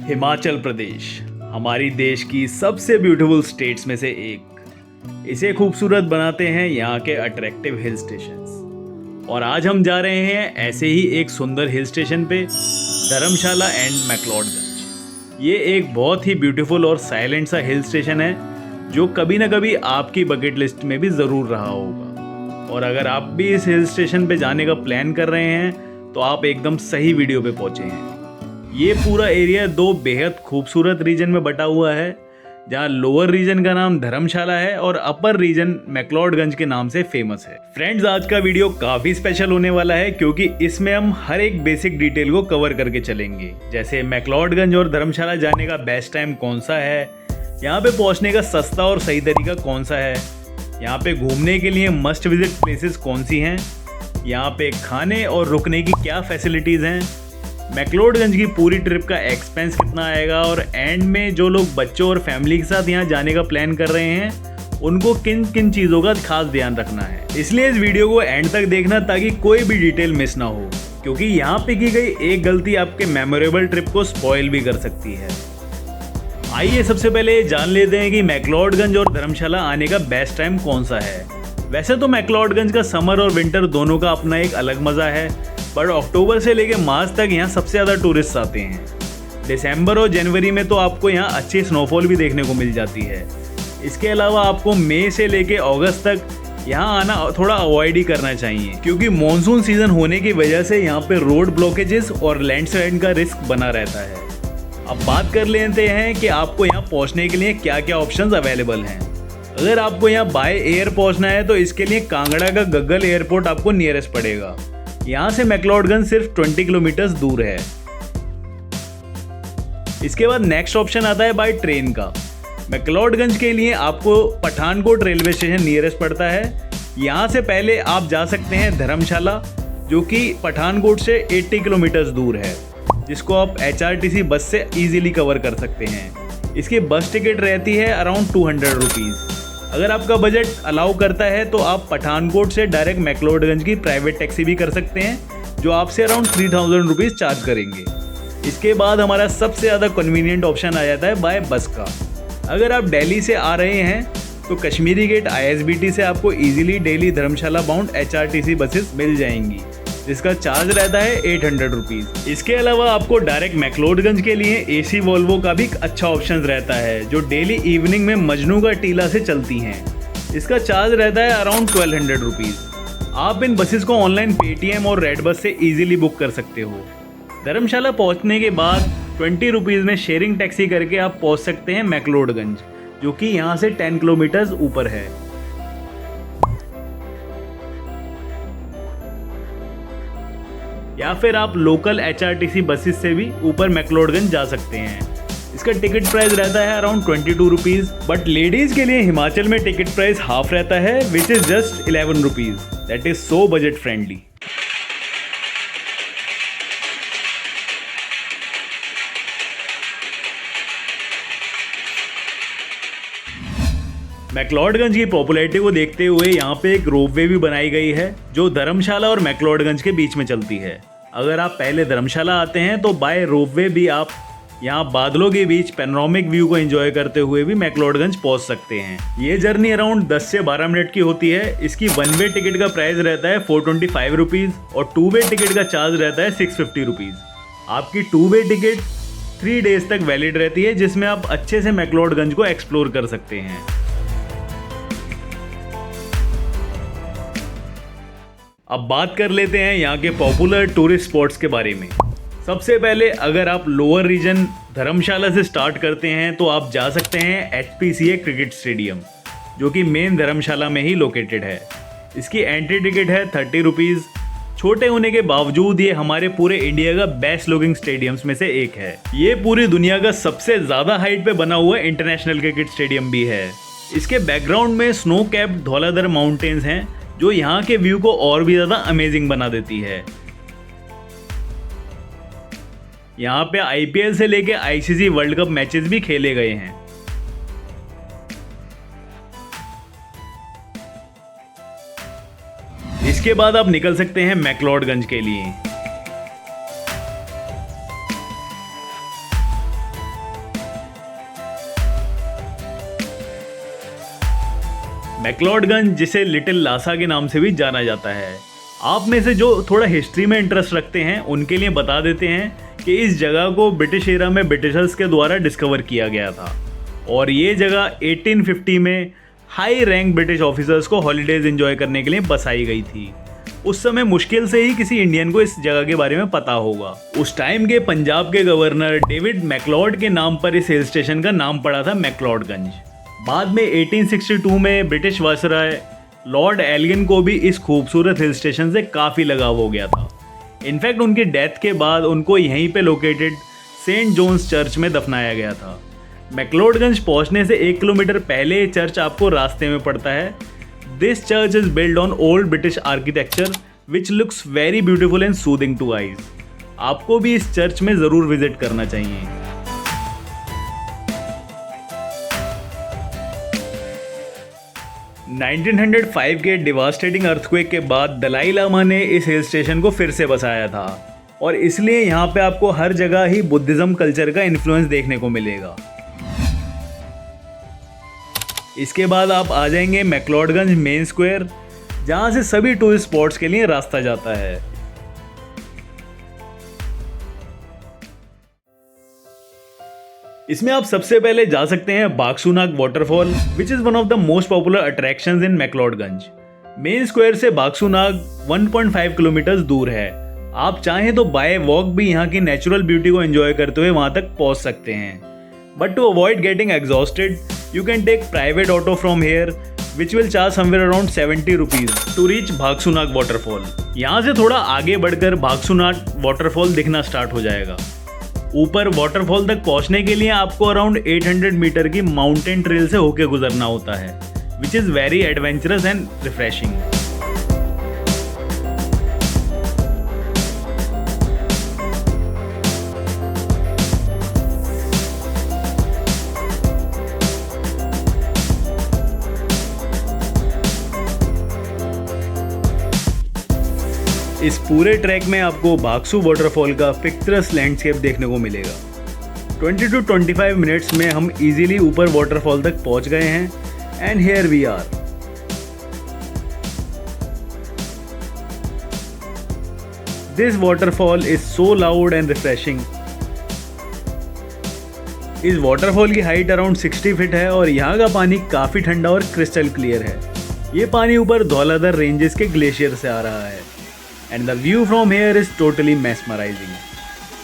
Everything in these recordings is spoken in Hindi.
हिमाचल प्रदेश हमारी देश की सबसे ब्यूटीफुल स्टेट्स में से एक। इसे खूबसूरत बनाते हैं यहाँ के अट्रैक्टिव हिल स्टेशंस। और आज हम जा रहे हैं ऐसे ही एक सुंदर हिल स्टेशन पे, धर्मशाला एंड मैक्लोडगंज। ये एक बहुत ही ब्यूटीफुल और साइलेंट सा हिल स्टेशन है जो कभी ना कभी आपकी बकेट लिस्ट में भी ज़रूर रहा होगा। और अगर आप भी इस हिल स्टेशन पे जाने का प्लान कर रहे हैं तो आप एकदम सही वीडियो पे पहुँचे हैं। ये पूरा एरिया दो बेहद खूबसूरत रीजन में बटा हुआ है, जहाँ लोअर रीजन का नाम धर्मशाला है और अपर रीजन मैक्लोडगंज के नाम से फेमस है। फ्रेंड्स, आज का वीडियो काफी स्पेशल होने वाला है क्योंकि इसमें हम हर एक बेसिक डिटेल को कवर करके चलेंगे, जैसे मैक्लोडगंज और धर्मशाला जाने का बेस्ट टाइम कौन सा है, यहाँ पे पहुँचने का सस्ता और सही तरीका कौन सा है, यहाँ पे घूमने के लिए मस्ट विजिट प्लेसेस कौन सी हैं, यहाँ पे खाने और रुकने की क्या फैसिलिटीज़ हैं, मैक्लोडगंज की पूरी ट्रिप का एक्सपेंस कितना आएगा, और एंड में जो लोग बच्चों और फैमिली के साथ यहाँ जाने का प्लान कर रहे हैं उनको किन किन चीज़ों का खास ध्यान रखना है। इसलिए इस वीडियो को एंड तक देखना ताकि कोई भी डिटेल मिस ना हो, क्योंकि यहाँ पे की गई एक गलती आपके मेमोरेबल ट्रिप को स्पॉइल भी कर सकती है। आइए सबसे पहले जान लेते हैं कि मैक्लोडगंज और धर्मशाला आने का बेस्ट टाइम कौन सा है। वैसे तो मैक्लोडगंज का समर और विंटर दोनों का अपना एक अलग मज़ा है, पर अक्टूबर से लेकर मार्च तक यहाँ सबसे ज़्यादा टूरिस्ट आते हैं। दिसंबर और जनवरी में तो आपको यहाँ अच्छी स्नोफॉल भी देखने को मिल जाती है। इसके अलावा आपको मई से लेकर अगस्त तक यहाँ आना थोड़ा अवॉइड ही करना चाहिए, क्योंकि मॉनसून सीजन होने की वजह से यहाँ पे रोड ब्लॉकेजेस और लैंडस्लाइड का रिस्क बना रहता है। अब बात कर लेते हैं कि आपको यहाँ पहुँचने के लिए क्या क्या ऑप्शंस अवेलेबल हैं। अगर आपको यहाँ बाय एयर पहुँचना है तो इसके लिए कांगड़ा का गग्गल एयरपोर्ट आपको नियरेस्ट पड़ेगा। यहाँ से मैक्लोडगंज सिर्फ 20 किलोमीटर दूर है। इसके बाद नेक्स्ट ऑप्शन आता है बाय ट्रेन का। मैक्लोडगंज के लिए आपको पठानकोट रेलवे स्टेशन नियरेस्ट पड़ता है। यहाँ से पहले आप जा सकते हैं धर्मशाला, जो कि पठानकोट से 80 किलोमीटर दूर है, जिसको आप HRTC बस से इजीली कवर कर सकते हैं। इसकी बस टिकट रहती है अराउंड 200 रुपीज़। अगर आपका बजट अलाउ करता है तो आप पठानकोट से डायरेक्ट मैक्लोडगंज की प्राइवेट टैक्सी भी कर सकते हैं, जो आपसे अराउंड 3000 रुपीज़ चार्ज करेंगे। इसके बाद हमारा सबसे ज़्यादा कन्वीनियंट ऑप्शन आ जाता है बाय बस का। अगर आप दिल्ली से आ रहे हैं तो कश्मीरी गेट ISBT से आपको इजीली डेली धर्मशाला बाउंड HRTC बसेस मिल जाएंगी, जिसका चार्ज रहता है 800 रुपीज़। इसके अलावा आपको डायरेक्ट मैक्लोडगंज के लिए AC वोल्वो का भी अच्छा ऑप्शन रहता है, जो डेली इवनिंग में मजनू का टीला से चलती हैं। इसका चार्ज रहता है अराउंड 1200 रुपीज़। आप इन बसेस को ऑनलाइन Paytm और रेड बस से इजीली बुक कर सकते हो। धर्मशाला पहुंचने के बाद 20 रुपीज़ में शेयरिंग टैक्सी करके आप पहुंच सकते हैं मैक्लोडगंज, जो कि यहाँ से 10 किलोमीटर ऊपर है। या फिर आप लोकल HRTC बसेस से भी ऊपर मैक्लोडगंज जा सकते हैं। इसका टिकट प्राइस रहता है अराउंड 22 रुपीज़, बट लेडीज़ के लिए हिमाचल में टिकट प्राइस हाफ रहता है, which is just 11 rupees. That is so budget friendly. McLeodganj की पॉपुलैरिटी को देखते हुए यहाँ पे एक रोपवे भी बनाई गई है, जो धर्मशाला और मैक्लोडगंज के बीच में चलती है। अगर आप पहले धर्मशाला आते हैं तो बाय रोपवे भी आप यहाँ बादलों के बीच पैनोरामिक व्यू को एंजॉय करते हुए भी मैक्लोडगंज पहुँच सकते हैं। ये जर्नी अराउंड 10 से 12 मिनट की होती है। इसकी 1 वे टिकट का प्राइस रहता है 425 रुपीज़ और 2 वे टिकट का चार्ज रहता है 650 रुपीज़। आपकी 2 वे टिकट 3 डेज तक वैलिड रहती है, जिसमें आप अच्छे से मैक्लोडगंज को एक्सप्लोर कर सकते हैं। अब बात कर लेते हैं यहाँ के पॉपुलर टूरिस्ट स्पॉट्स के बारे में। सबसे पहले अगर आप लोअर रीजन धर्मशाला से स्टार्ट करते हैं तो आप जा सकते हैं HPCA क्रिकेट स्टेडियम, जो कि मेन धर्मशाला में ही लोकेटेड है। इसकी एंट्री टिकट है 30 रुपीज़। छोटे होने के बावजूद ये हमारे पूरे इंडिया का बेस्ट लुकिंग स्टेडियम्स में से एक है। ये पूरी दुनिया का सबसे ज़्यादा हाइट पे बना हुआ इंटरनेशनल क्रिकेट स्टेडियम भी है। इसके बैकग्राउंड में स्नो कैप्ड धौलाधर माउंटेन्स हैं, जो यहाँ के व्यू को और भी ज़्यादा अमेजिंग बना देती है। यहाँ पे IPL से लेके ICC वर्ल्ड कप मैचेस भी खेले गए हैं। इसके बाद आप निकल सकते हैं मैक्लोडगंज के लिए। मैक्लोडगंज, जिसे लिटिल लासा के नाम से भी जाना जाता है। आप में से जो थोड़ा हिस्ट्री में इंटरेस्ट रखते हैं उनके लिए बता देते हैं कि इस जगह को ब्रिटिश एरा में ब्रिटिशर्स के द्वारा डिस्कवर किया गया था और ये जगह 1850 में हाई रैंक ब्रिटिश ऑफिसर्स को हॉलीडेज एंजॉय करने के लिए बसाई गई थी। उस समय मुश्किल से ही किसी इंडियन को इस जगह के बारे में पता होगा। उस टाइम के पंजाब के गवर्नर डेविड मैक्लॉड के नाम पर इस हिल स्टेशन का नाम पड़ा था मैक्लॉडगंज। बाद में 1862 में ब्रिटिश वायसराय लॉर्ड एल्गिन को भी इस खूबसूरत हिल स्टेशन से काफ़ी लगाव हो गया था। इनफैक्ट उनकी डेथ के बाद उनको यहीं पे लोकेटेड सेंट जोन्स चर्च में दफनाया गया था। मैक्लोडगंज पहुंचने से 1 किलोमीटर पहले चर्च आपको रास्ते में पड़ता है। This church is build on old British architecture which looks very beautiful and soothing two eyes. आपको भी इस चर्च में ज़रूर विजिट करना चाहिए। – 1905 के डिवास्टेटिंग अर्थक्वेक के बाद दलाई लामा ने इस हिल स्टेशन को फिर से बसाया था और इसलिए यहाँ पे आपको हर जगह ही बुद्धिज़्म कल्चर का इन्फ्लुएंस देखने को मिलेगा। इसके बाद आप आ जाएंगे मैक्लोडगंज मेन स्क्वायर, जहाँ से सभी टूरिस्ट स्पॉट्स के लिए रास्ता जाता है। इसमें आप सबसे पहले जा सकते हैं Bhagsunag waterfall, which is one of the most popular attractions in McLeodganj. Main square से बाक्सूनाग 1.5 किलोमीटर दूर है। आप चाहें तो बाय वॉक भी यहाँ की नेचुरल ब्यूटी को एंजॉय करते हुए वहां तक पहुंच सकते हैं। But to avoid getting exhausted, you can take private auto from here which will charge somewhere around 70 rupees to reach Bhagsunag waterfall. यहाँ से थोड़ा आगे बढ़कर भागसूनाग वाटरफॉल दिखना स्टार्ट हो जाएगा। ऊपर वाटरफॉल तक पहुँचने के लिए आपको अराउंड 800 मीटर की माउंटेन ट्रेल से होकर गुजरना होता है, which is very adventurous and refreshing. इस पूरे ट्रैक में आपको बाक्सू वाटरफॉल का पिक्चरस लैंडस्केप देखने को मिलेगा। 20 to 25 मिनट्स में हम इजीली ऊपर वाटरफॉल तक पहुंच गए हैं and here we are. This waterfall is so loud and refreshing. इस वाटरफॉल की हाइट अराउंड 60 फीट है और यहाँ का पानी काफ़ी ठंडा और क्रिस्टल क्लियर है। ये पानी ऊपर धौलाधर रेंजेस के ग्लेशियर से आ रहा है and the view from here is totally mesmerising.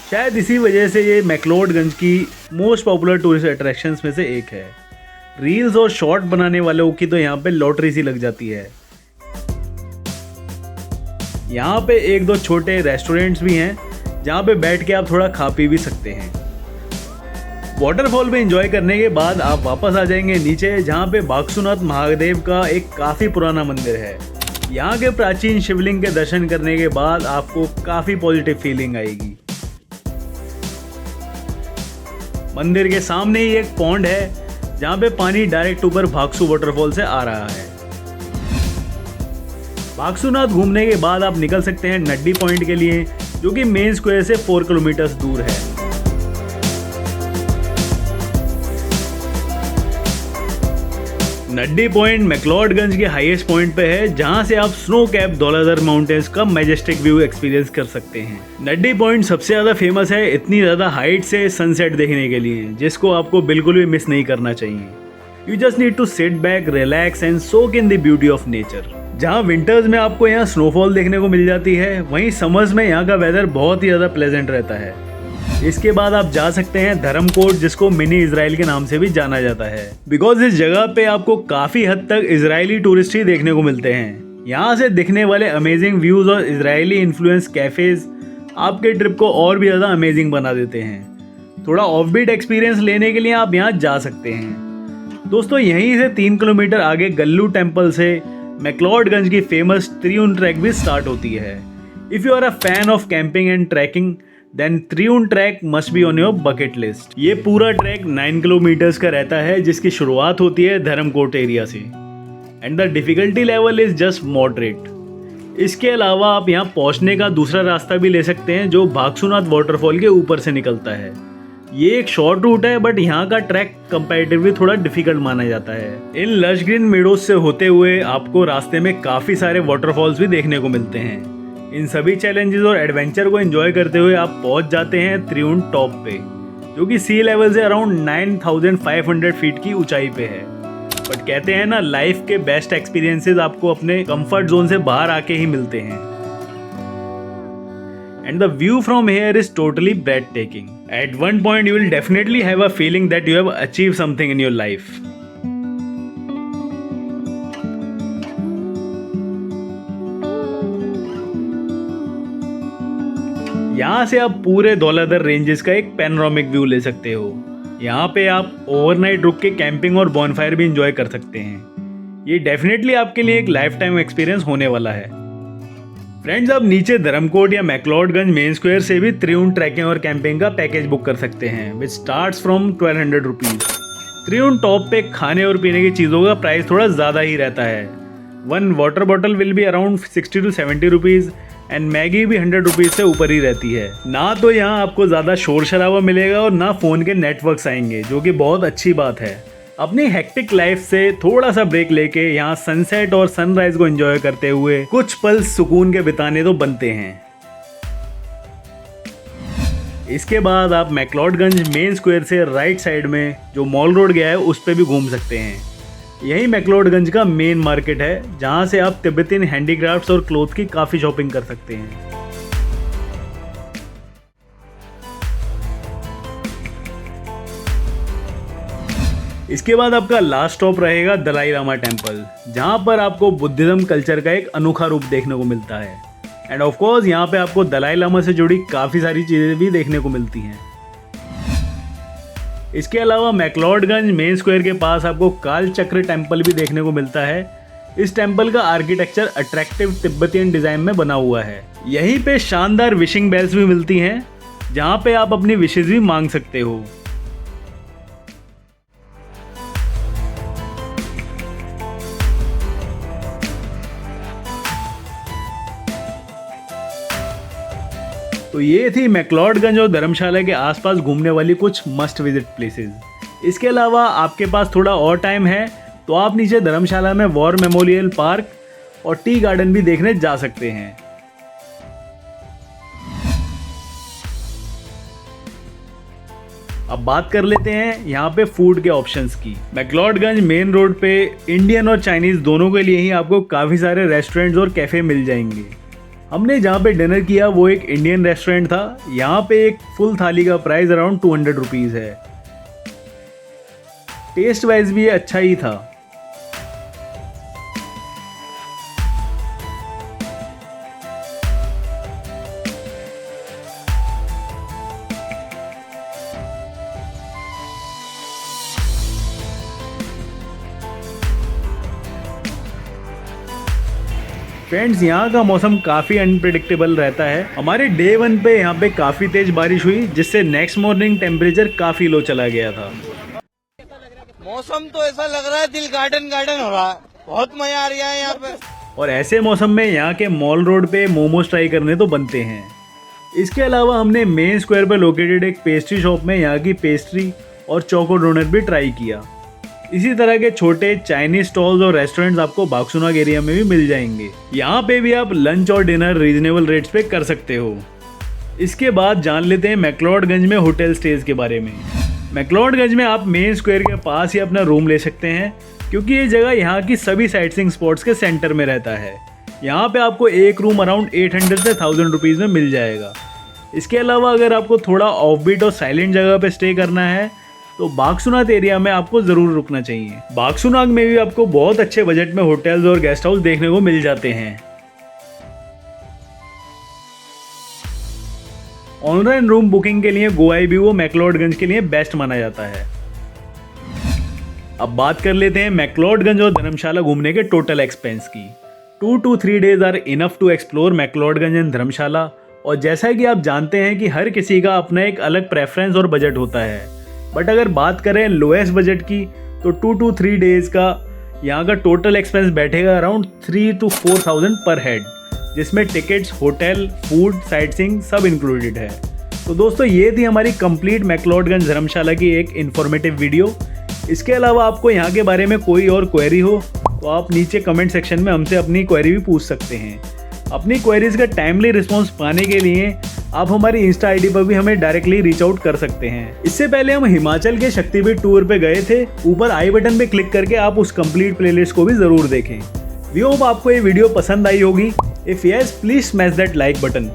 शायद इसी वजह से ये मैक्लोडगंज की मोस्ट पॉपुलर टूरिस्ट अट्रैक्शंस में से एक है। रील्स और शॉर्ट बनाने वालों की तो यहाँ पे लॉटरी सी लग जाती है। यहाँ पे एक दो छोटे रेस्टोरेंट्स भी हैं जहाँ पे बैठ के आप थोड़ा खा पी भी सकते हैं। वाटरफॉल में एंजॉय करने के बाद आप वापस आ जाएंगे नीचे, जहाँ पे बाक्सूनाथ महादेव का एक काफ़ी पुराना मंदिर है। यहाँ के प्राचीन शिवलिंग के दर्शन करने के बाद आपको काफ़ी पॉजिटिव फीलिंग आएगी। मंदिर के सामने ही एक पॉन्ड है जहाँ पे पानी डायरेक्ट ऊपर भागसू वाटरफॉल से आ रहा है। बाक्सूनाथ घूमने के बाद आप निकल सकते हैं नड्डी पॉइंट के लिए, जो कि मेन स्क्वायर से 4 किलोमीटर दूर है। नड्डी पॉइंट मैक्लोडगंज के हाईएस्ट पॉइंट पे है, जहां से आप स्नो कैप धौलाधर माउंटेन्स का मैजेस्टिक व्यू एक्सपीरियंस कर सकते हैं। नड्डी पॉइंट सबसे ज़्यादा फेमस है इतनी ज़्यादा हाइट से सनसेट देखने के लिए, जिसको आपको बिल्कुल भी मिस नहीं करना चाहिए। You just need to sit back, relax and soak in the beauty of nature. जहाँ विंटर्स में आपको यहाँ स्नोफॉल देखने को मिल जाती है, वहीं समर्स में यहाँ का वेदर बहुत ही ज़्यादा प्लेजेंट रहता है। इसके बाद आप जा सकते हैं धर्मकोट, जिसको मिनी इजराइल के नाम से भी जाना जाता है, बिकॉज इस जगह पे आपको काफ़ी हद तक इजरायली टूरिस्ट ही देखने को मिलते हैं। यहाँ से दिखने वाले अमेजिंग व्यूज़ और इजरायली इन्फ्लुएंस कैफ़ेज़ आपके ट्रिप को और भी ज़्यादा अमेजिंग बना देते हैं। थोड़ा ऑफबीट एक्सपीरियंस लेने के लिए आप यहाँ जा सकते हैं। दोस्तों, यहीं से 3 किलोमीटर आगे गल्लू टेम्पल से मैक्लोडगंज की फेमस त्रिउन ट्रैक भी स्टार्ट होती है। If you are a fan of camping and trekking, then Triund trek must be on your bucket list. ये पूरा ट्रैक 9 किलोमीटर्स का रहता है, जिसकी शुरुआत होती है धर्मकोट एरिया से and the difficulty level is just moderate. इसके अलावा आप यहाँ पहुँचने का दूसरा रास्ता भी ले सकते हैं, जो बाक्सूनाथ वाटरफॉल के ऊपर से निकलता है। ये एक शॉर्ट रूट है बट यहाँ का ट्रैक कंपैरेटिवली थोड़ा डिफिकल्ट माना जाता है। इन लश ग्रीन मेडोज से होते हुए आपको रास्ते में काफी सारे वाटरफॉल्स भी देखने को मिलते हैं। इन सभी चैलेंजेस और एडवेंचर को एंजॉय करते हुए आप पहुंच जाते हैं त्रिउंड टॉप पे, जो कि सी लेवल से अराउंड 9500 फीट की ऊंचाई पे है। बट कहते हैं ना, लाइफ के बेस्ट एक्सपीरियंसेस आपको अपने कंफर्ट जोन से बाहर आके ही मिलते हैं। And the view from here is totally breathtaking. At one point, you will definitely have a feeling that you have achieved something in your life. यहाँ से आप पूरे धौलाधर रेंजेस का एक पैनोरामिक व्यू ले सकते हो। यहाँ पे आप ओवरनाइट रुक के कैंपिंग और बॉनफायर भी इंजॉय कर सकते हैं। ये डेफिनेटली आपके लिए एक लाइफ टाइम एक्सपीरियंस होने वाला है। फ्रेंड्स, आप नीचे धर्मकोट या मैक्लोडगंज मेन स्क्वायर से भी त्रिउंड ट्रैकिंग और कैंपिंग का पैकेज बुक कर सकते हैं, विच starts from 1200 rupees. Triund top पे खाने और पीने की चीज़ों का प्राइस थोड़ा ज़्यादा ही रहता है। 1 water bottle will be around 60 to 70 rupees and Maggi भी 100 रुपीज़ से ऊपर ही रहती है। ना तो यहाँ आपको ज़्यादा शोर शराबा मिलेगा और ना फ़ोन के नेटवर्क्स आएंगे, जो कि बहुत अच्छी बात है। अपनी हेक्टिक लाइफ से थोड़ा सा ब्रेक लेके यहाँ सनसेट और सनराइज को एंजॉय करते हुए कुछ पल सुकून के बिताने तो बनते हैं। इसके बाद आप मैक्लोडगंज मेन स्क्वायर से राइट साइड में जो मॉल रोड गया है उस पे भी घूम सकते हैं। यही मैक्लोडगंज का मेन मार्केट है, जहाँ से आप तिब्बतियन हैंडीक्राफ्ट्स और क्लोथ की काफ़ी शॉपिंग कर सकते हैं। इसके बाद आपका लास्ट स्टॉप रहेगा दलाई लामा टेम्पल, जहाँ पर आपको बुद्धिज्म कल्चर का एक अनोखा रूप देखने को मिलता है। एंड ऑफ कोर्स यहाँ पे आपको दलाई लामा से जुड़ी काफ़ी सारी चीज़ें भी देखने को मिलती हैं। इसके अलावा मैक्लोडगंज मेन स्क्वायर के पास आपको काल चक्र टेम्पल भी देखने को मिलता है। इस टेम्पल का आर्किटेक्चर अट्रैक्टिव तिब्बतियन डिज़ाइन में बना हुआ है। यहीं पे शानदार विशिंग बेल्स भी मिलती हैं, जहाँ पे आप अपनी विशेज़ भी मांग सकते हो। तो ये थी मैक्लोडगंज और धर्मशाला के आसपास घूमने वाली कुछ मस्ट विजिट प्लेसेस। इसके अलावा आपके पास थोड़ा और टाइम है तो आप नीचे धर्मशाला में वॉर मेमोरियल पार्क और टी गार्डन भी देखने जा सकते हैं। अब बात कर लेते हैं यहाँ पे फूड के ऑप्शंस की। मैक्लोडगंज मेन रोड पे इंडियन और चाइनीज़ दोनों के लिए ही आपको काफ़ी सारे रेस्टोरेंट्स और कैफ़े मिल जाएंगे। हमने जहाँ पे डिनर किया वो एक इंडियन रेस्टोरेंट था। यहाँ पे एक फुल थाली का प्राइस अराउंड 200 रुपीज़ है। टेस्ट वाइज भी ये अच्छा ही था। फ्रेंड्स, यहाँ का मौसम काफ़ी अनप्रिडिक्टेबल रहता है। हमारे डे 1 पे यहाँ पे काफ़ी तेज़ बारिश हुई, जिससे नेक्स्ट मॉर्निंग टेम्परेचर काफ़ी लो चला गया था। मौसम तो ऐसा लग रहा है दिल गार्डन गार्डन हो रहा है, बहुत मजा आ रहा है यहाँ पे। और ऐसे मौसम में यहाँ के मॉल रोड पे मोमोज ट्राई करने तो बनते हैं। इसके अलावा हमने मेन स्क्वायर पर लोकेटेड एक पेस्ट्री शॉप में यहाँ की पेस्ट्री और चोको डोनट भी ट्राई किया। इसी तरह के छोटे चाइनीज स्टॉल्स और रेस्टोरेंट्स आपको बागसुनाग एरिया में भी मिल जाएंगे। यहाँ पे भी आप लंच और डिनर रीजनेबल रेट्स पे कर सकते हो। इसके बाद जान लेते हैं मैक्लोडगंज में होटल स्टेज के बारे में। मैक्लोडगंज में आप मेन स्क्वायर के पास ही अपना रूम ले सकते हैं, क्योंकि ये जगह यहाँ की सभी साइटसीइंग स्पॉट्स के सेंटर में रहता है। यहाँ पे आपको एक रूम अराउंड 800 से 1000 रुपीज़ में मिल जाएगा। इसके अलावा अगर आपको थोड़ा ऑफबीट और साइलेंट जगह पे स्टे करना है तो बागसुनाग एरिया में आपको ज़रूर रुकना चाहिए। बागसुनाग में भी आपको बहुत अच्छे बजट में होटल्स और गेस्ट हाउस देखने को मिल जाते हैं। ऑनलाइन रूम बुकिंग के लिए गोआईबीओ मैक्लोडगंज के लिए बेस्ट माना जाता है। अब बात कर लेते हैं मैक्लोडगंज और धर्मशाला घूमने के टोटल एक्सपेंस की। 2 to 3 days are enough to explore McLeodganj and Dharamshala. और जैसा कि आप जानते हैं कि हर किसी का अपना एक अलग प्रेफरेंस और बजट होता है, बट अगर बात करें लोएस्ट बजट की तो 2 to 3 days का यहाँ का टोटल एक्सपेंस बैठेगा अराउंड 3 to 4000 पर हेड, जिसमें टिकट्स, होटल, फूड, साइटसीइंग सब इंक्लूडेड है। तो दोस्तों ये थी हमारी कंप्लीट मैक्लोडगंज धर्मशाला की एक इन्फॉर्मेटिव वीडियो। इसके अलावा आपको यहाँ के बारे में कोई और क्वेरी हो तो आप नीचे कमेंट सेक्शन में हमसे अपनी क्वेरी भी पूछ सकते हैं। अपनी क्वेरीज का टाइमली रिस्पॉन्स पाने के लिए आप हमारी इंस्टा आईडी पर भी हमें डायरेक्टली रीच आउट कर सकते हैं। इससे पहले हम हिमाचल के शक्तिपीठ टूर पे गए थे। ऊपर आई बटन पे क्लिक करके आप उस कंप्लीट प्लेलिस्ट को भी जरूर देखें। वी होप आपको ये वीडियो पसंद आई होगी। If yes, please smash that like button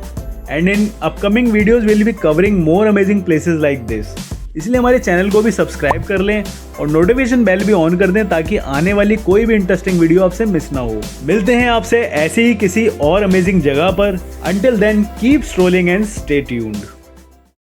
and in upcoming videos will be covering more amazing places like this. इसलिए हमारे चैनल को भी सब्सक्राइब कर लें और नोटिफिकेशन बेल भी ऑन कर दें ताकि आने वाली कोई भी इंटरेस्टिंग वीडियो आपसे मिस ना हो। मिलते हैं आपसे ऐसे ही किसी और अमेजिंग जगह पर। Until then keep strolling and stay tuned.